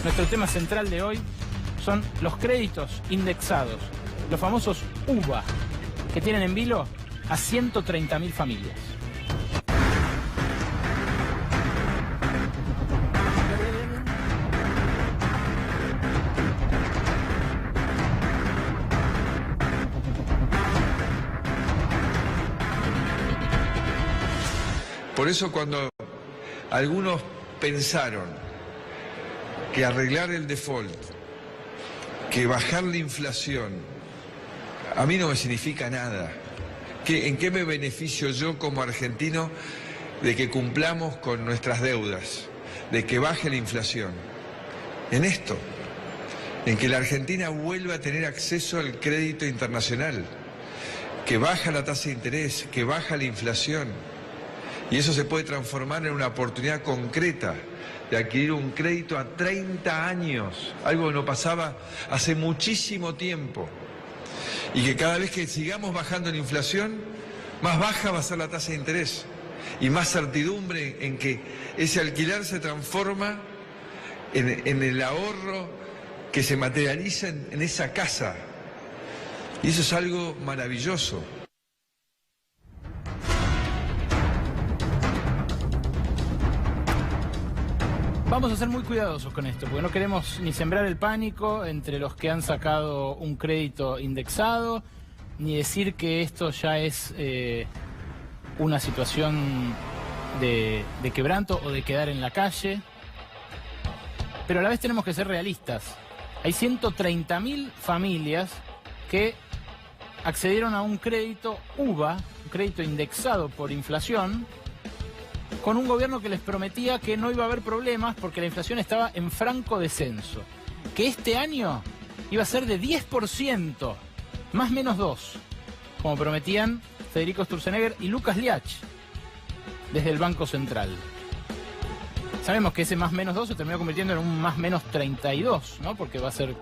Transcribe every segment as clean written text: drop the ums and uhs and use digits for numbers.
Nuestro tema central de hoy son los créditos indexados, los famosos UVA, que tienen en vilo a 130.000 familias. Por eso cuando algunos pensaron que arreglar el default, que bajar la inflación, a mí no me significa nada. ¿En qué me beneficio yo como argentino de que cumplamos con nuestras deudas, de que baje la inflación? En esto, en que la Argentina vuelva a tener acceso al crédito internacional, que baja la tasa de interés, que baja la inflación. Y eso se puede transformar en una oportunidad concreta de adquirir un crédito a 30 años, algo que no pasaba hace muchísimo tiempo. Y que cada vez que sigamos bajando la inflación, más baja va a ser la tasa de interés y más certidumbre en que ese alquiler se transforma en el ahorro que se materializa en esa casa. Y eso es algo maravilloso. Vamos a ser muy cuidadosos con esto, porque no queremos ni sembrar el pánico entre los que han sacado un crédito indexado, ni decir que esto ya es una situación de quebranto o de quedar en la calle. Pero a la vez tenemos que ser realistas. Hay 130.000 familias que accedieron a un crédito UVA, un crédito indexado por inflación, con un gobierno que les prometía que no iba a haber problemas porque la inflación estaba en franco descenso. Que este año iba a ser de 10%, más menos 2, como prometían Federico Sturzenegger y Lucas Liach desde el Banco Central. Sabemos que ese más menos 2 se terminó convirtiendo en un más menos 32, ¿no? Porque va a ser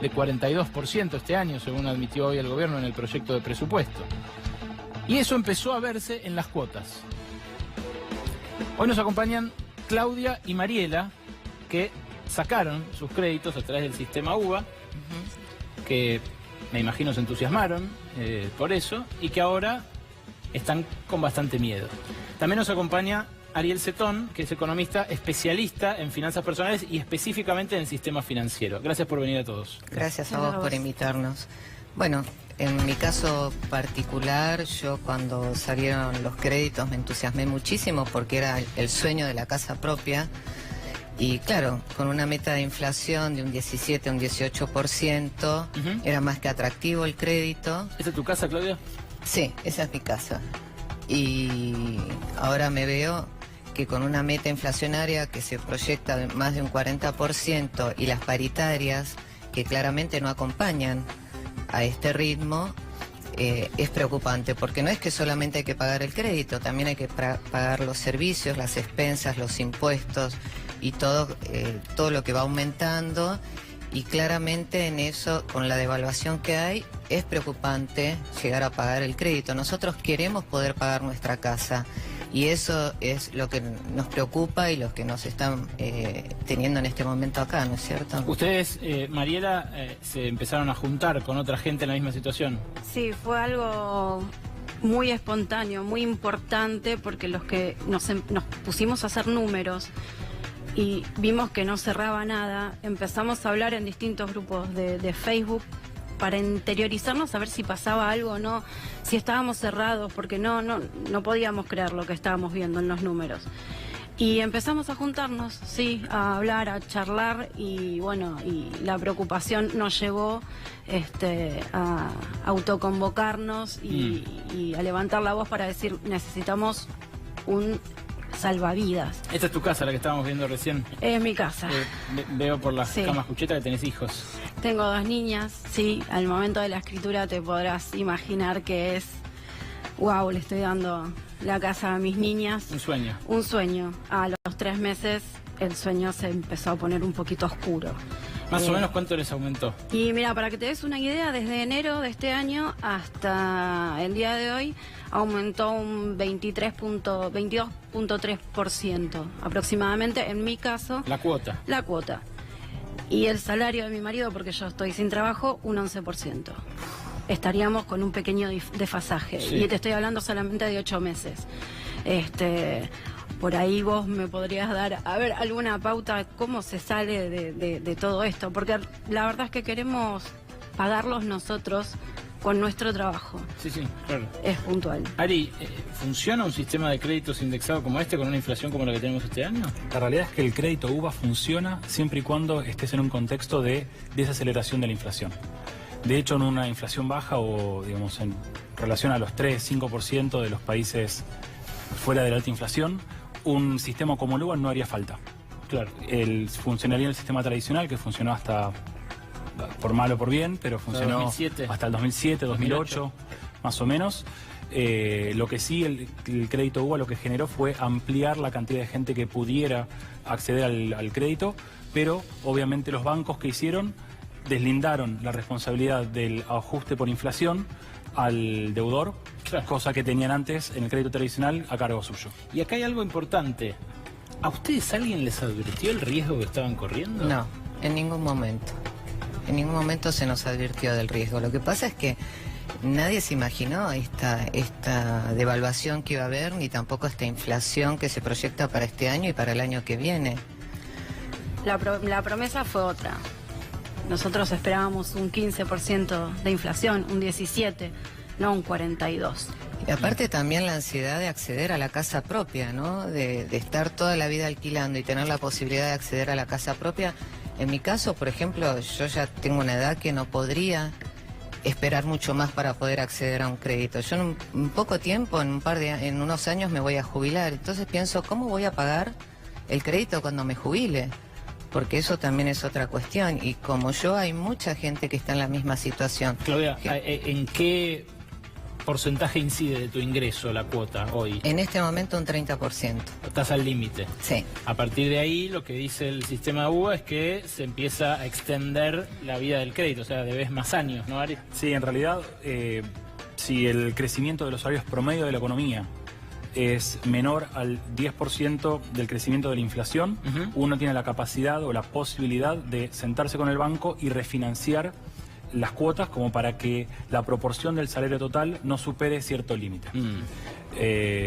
de 42% este año, según admitió hoy el gobierno en el proyecto de presupuesto. Y eso empezó a verse en las cuotas. Hoy nos acompañan Claudia y Mariela, que sacaron sus créditos a través del sistema UVA, que me imagino se entusiasmaron por eso, y que ahora están con bastante miedo. También nos acompaña Ariel Cetón, que es economista especialista en finanzas personales y específicamente en el sistema financiero. Gracias por venir a todos. Gracias a vos por invitarnos. Bueno, en mi caso particular, yo cuando salieron los créditos me entusiasmé muchísimo porque era el sueño de la casa propia. Y claro, con una meta de inflación de un 17, un 18%, era más que atractivo el crédito. ¿Esa es tu casa, Claudia? Sí, esa es mi casa. Y ahora me veo que con una meta inflacionaria que se proyecta de más de un 40% y las paritarias que claramente no acompañan a este ritmo, es preocupante, porque no es que solamente hay que pagar el crédito, también hay que pagar los servicios, las expensas, los impuestos y todo lo que va aumentando, y claramente en eso, con la devaluación que hay, es preocupante llegar a pagar el crédito. Nosotros queremos poder pagar nuestra casa y eso es lo que nos preocupa y los que nos están teniendo en este momento acá, ¿no es cierto? Ustedes, Mariela, se empezaron a juntar con otra gente en la misma situación. Sí, fue algo muy espontáneo, muy importante, porque los que nos pusimos a hacer números y vimos que no cerraba nada, empezamos a hablar en distintos grupos de Facebook para interiorizarnos, a ver si pasaba algo o no, si estábamos cerrados, porque no podíamos creer lo que estábamos viendo en los números. Y empezamos a juntarnos, sí, a hablar, a charlar, y bueno, y la preocupación nos llevó a autoconvocarnos y a levantar la voz para decir, necesitamos un salvavidas. Esta es tu casa, la que estábamos viendo recién. Es mi casa. Veo por las camas cuchetas que tenés hijos. Tengo 2 niñas, sí. Al momento de la escritura te podrás imaginar que es... Wow, le estoy dando la casa a mis niñas. Un sueño. Un sueño. A los 3 meses el sueño se empezó a poner un poquito oscuro. Más o menos, ¿cuánto les aumentó? Y mira, para que te des una idea, desde enero de este año hasta el día de hoy aumentó un 22.3% aproximadamente, en mi caso. La cuota. La cuota. y el salario de mi marido, porque yo estoy sin trabajo, un 11%. Estaríamos con un pequeño desfasaje. Sí. Y te estoy hablando solamente de 8 meses. Por ahí vos me podrías dar, a ver, alguna pauta, cómo se sale de todo esto. Porque la verdad es que queremos pagarlos nosotros con nuestro trabajo. Sí, sí, claro. Es puntual. Ari, ¿funciona un sistema de créditos indexado como este con una inflación como la que tenemos este año? La realidad es que el crédito UVA funciona siempre y cuando estés en un contexto de desaceleración de la inflación. De hecho, en una inflación baja o, digamos, en relación a los 3-5% de los países fuera de la alta inflación, un sistema como el UVA no haría falta. Claro. Funcionaría el sistema tradicional que funcionó hasta, por mal o por bien, pero funcionó 2007. hasta el 2007, 2008, más o menos. Lo que sí el crédito UVA lo que generó fue ampliar la cantidad de gente que pudiera acceder al crédito, pero obviamente los bancos que hicieron deslindaron la responsabilidad del ajuste por inflación al deudor, claro, cosa que tenían antes en el crédito tradicional a cargo suyo. Y acá hay algo importante. ¿A ustedes alguien les advirtió el riesgo que estaban corriendo? No, en ningún momento. En ningún momento se nos advirtió del riesgo. Lo que pasa es que nadie se imaginó esta devaluación que iba a haber, ni tampoco esta inflación que se proyecta para este año y para el año que viene. La promesa fue otra. Nosotros esperábamos un 15% de inflación, un 17%, no un 42%. Y aparte también la ansiedad de acceder a la casa propia, ¿no? De estar toda la vida alquilando y tener la posibilidad de acceder a la casa propia. En mi caso, por ejemplo, yo ya tengo una edad que no podría esperar mucho más para poder acceder a un crédito. Yo en un poco tiempo, en unos años me voy a jubilar. Entonces pienso, ¿cómo voy a pagar el crédito cuando me jubile? Porque eso también es otra cuestión. Y como yo, hay mucha gente que está en la misma situación. Claudia, ¿en qué porcentaje incide de tu ingreso la cuota hoy? En este momento un 30%. Estás al límite. Sí. A partir de ahí, lo que dice el sistema UVA es que se empieza a extender la vida del crédito, o sea, debes más años, ¿no, Ari? Sí, en realidad, si el crecimiento de los salarios promedio de la economía es menor al 10% del crecimiento de la inflación, uno tiene la capacidad o la posibilidad de sentarse con el banco y refinanciar las cuotas como para que la proporción del salario total no supere cierto límite.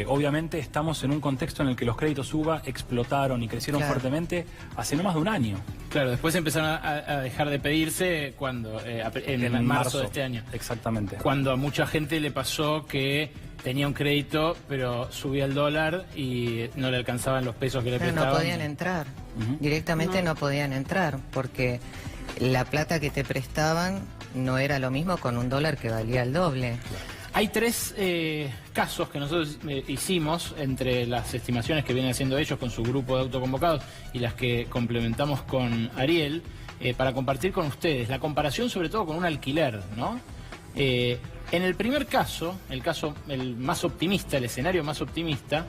Obviamente estamos en un contexto en el que los créditos UVA explotaron y crecieron fuertemente hace no más de un año. Claro, después empezaron a dejar de pedirse cuando en marzo de este año. Exactamente. Cuando a mucha gente le pasó que tenía un crédito, pero subía el dólar y no le alcanzaban los pesos que le prestaban. No podían entrar, directamente no podían entrar, porque la plata que te prestaban no era lo mismo con un dólar que valía el doble. Hay 3 casos que nosotros hicimos entre las estimaciones que vienen haciendo ellos con su grupo de autoconvocados y las que complementamos con Ariel, para compartir con ustedes. La comparación sobre todo con un alquiler, ¿no? En el primer caso, el más optimista, el escenario más optimista,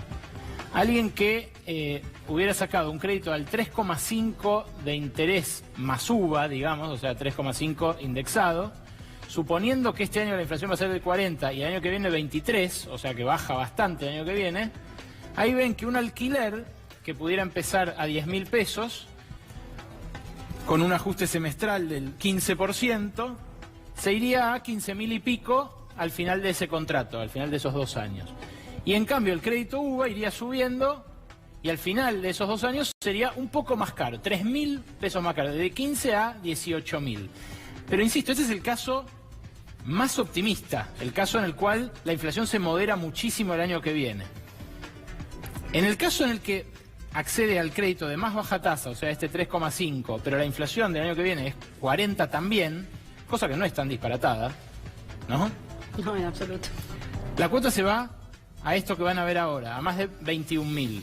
alguien que hubiera sacado un crédito al 3,5 de interés más UVA, digamos, o sea, 3,5 indexado, suponiendo que este año la inflación va a ser del 40 y el año que viene 23, o sea que baja bastante el año que viene, ahí ven que un alquiler que pudiera empezar a 10.000 pesos, con un ajuste semestral del 15%, se iría a 15.000 y pico al final de ese contrato, al final de esos 2 años. Y en cambio el crédito UVA iría subiendo y al final de esos 2 años sería un poco más caro, 3.000 pesos más caro, de 15 a 18.000. Pero insisto, ese es el caso más optimista, el caso en el cual la inflación se modera muchísimo el año que viene. En el caso en el que accede al crédito de más baja tasa, o sea, este 3,5, pero la inflación del año que viene es 40 también, cosa que no es tan disparatada, ¿no? No, en absoluto. La cuota se va a esto que van a ver ahora, a más de 21.000.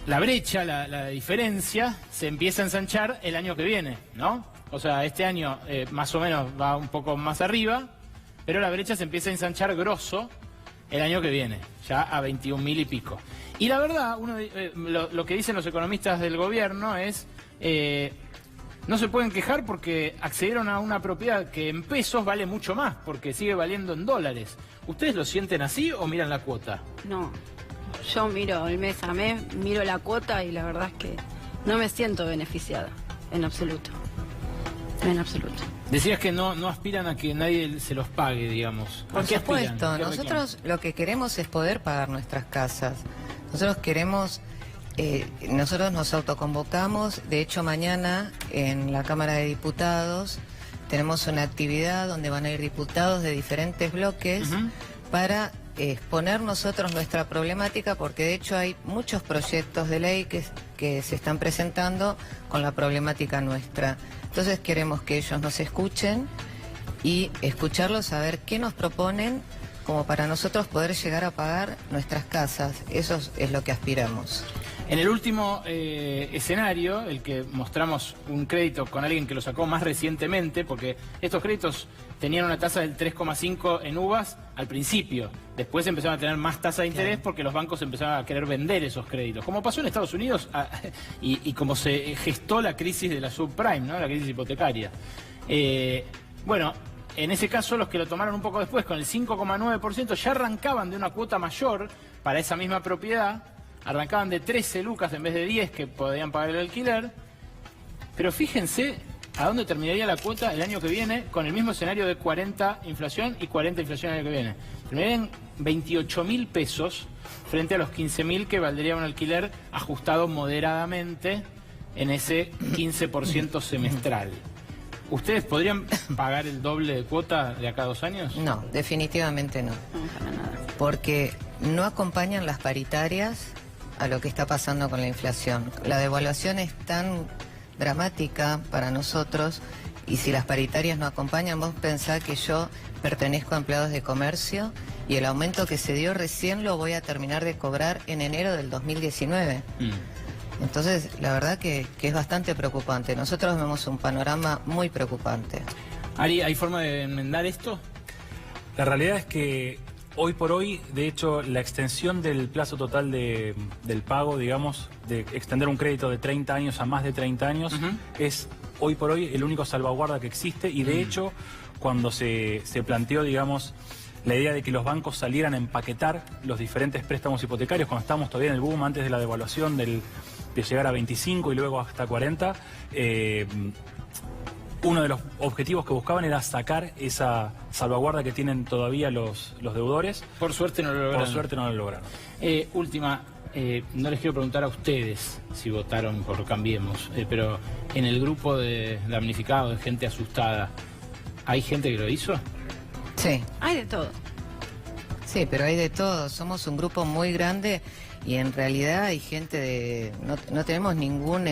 La brecha, la diferencia, se empieza a ensanchar el año que viene, ¿no? O sea, este año más o menos va un poco más arriba, pero la brecha se empieza a ensanchar grosso el año que viene, ya a 21.000 y pico. Y la verdad, lo que dicen los economistas del gobierno es, no se pueden quejar porque accedieron a una propiedad que en pesos vale mucho más, porque sigue valiendo en dólares. ¿Ustedes lo sienten así o miran la cuota? No, yo miro el mes a mes, miro la cuota y la verdad es que no me siento beneficiada, en absoluto. En absoluto. Decías que no aspiran a que nadie se los pague, digamos. Por ¿A qué aspiran? supuesto, ¿Qué nosotros lo que queremos es poder pagar nuestras casas. Nosotros queremos, nosotros nos autoconvocamos, de hecho mañana en la Cámara de Diputados tenemos una actividad donde van a ir diputados de diferentes bloques para exponer nosotros nuestra problemática, porque de hecho hay muchos proyectos de ley que se están presentando con la problemática nuestra. Entonces queremos que ellos nos escuchen y escucharlos, a ver qué nos proponen como para nosotros poder llegar a pagar nuestras casas. Eso es lo que aspiramos. En el último escenario, el que mostramos un crédito con alguien que lo sacó más recientemente, porque estos créditos tenían una tasa del 3,5 en uvas al principio. Después empezaron a tener más tasa de interés porque los bancos empezaron a querer vender esos créditos. Como pasó en Estados Unidos y como se gestó la crisis de la subprime, ¿no? La crisis hipotecaria. Bueno, en ese caso los que lo tomaron un poco después, con el 5,9%, ya arrancaban de una cuota mayor para esa misma propiedad. Arrancaban de 13 lucas en vez de 10 que podían pagar el alquiler. Pero fíjense a dónde terminaría la cuota el año que viene con el mismo escenario de 40 inflación y 40 inflación el año que viene. Terminaría en 28.000 pesos frente a los 15.000 que valdría un alquiler ajustado moderadamente en ese 15% semestral. ¿Ustedes podrían pagar el doble de cuota de acá a 2 años? No, definitivamente no. Porque no acompañan las paritarias a lo que está pasando con la inflación. La devaluación es tan dramática para nosotros y si las paritarias no acompañan, vos pensás que yo pertenezco a empleados de comercio y el aumento que se dio recién lo voy a terminar de cobrar en enero del 2019. Entonces, la verdad que es bastante preocupante. Nosotros vemos un panorama muy preocupante. Ari, ¿hay forma de enmendar esto? La realidad es que hoy por hoy, de hecho, la extensión del plazo total del pago, digamos, de extender un crédito de 30 años a más de 30 años, es hoy por hoy el único salvaguarda que existe y de hecho, cuando se planteó, digamos, la idea de que los bancos salieran a empaquetar los diferentes préstamos hipotecarios, cuando estábamos todavía en el boom antes de la devaluación de llegar a 25 y luego hasta 40, uno de los objetivos que buscaban era sacar esa salvaguarda que tienen todavía los deudores. Por suerte no lo lograron. Por suerte no lo lograron. Última, no les quiero preguntar a ustedes si votaron por Cambiemos, pero en el grupo de damnificados, de gente asustada, ¿hay gente que lo hizo? Sí. Hay de todo. Sí, pero hay de todo. Somos un grupo muy grande y en realidad hay gente de... No tenemos ningún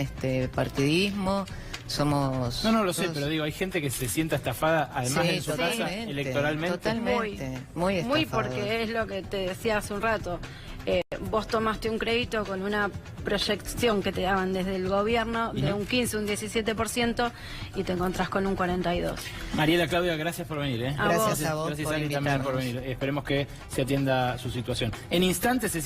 partidismo. Somos... No lo sé, pero digo, hay gente que se sienta estafada, además de su casa, electoralmente. Totalmente, muy estafada. Muy, porque es lo que te decía hace un rato. Vos tomaste un crédito con una proyección que te daban desde el gobierno de un 15, un 17% y te encontrás con un 42%. Mariela, Claudia, gracias por venir. Gracias a vos gracias por a Ari también por venir. Esperemos que se atienda su situación. En instantes se siente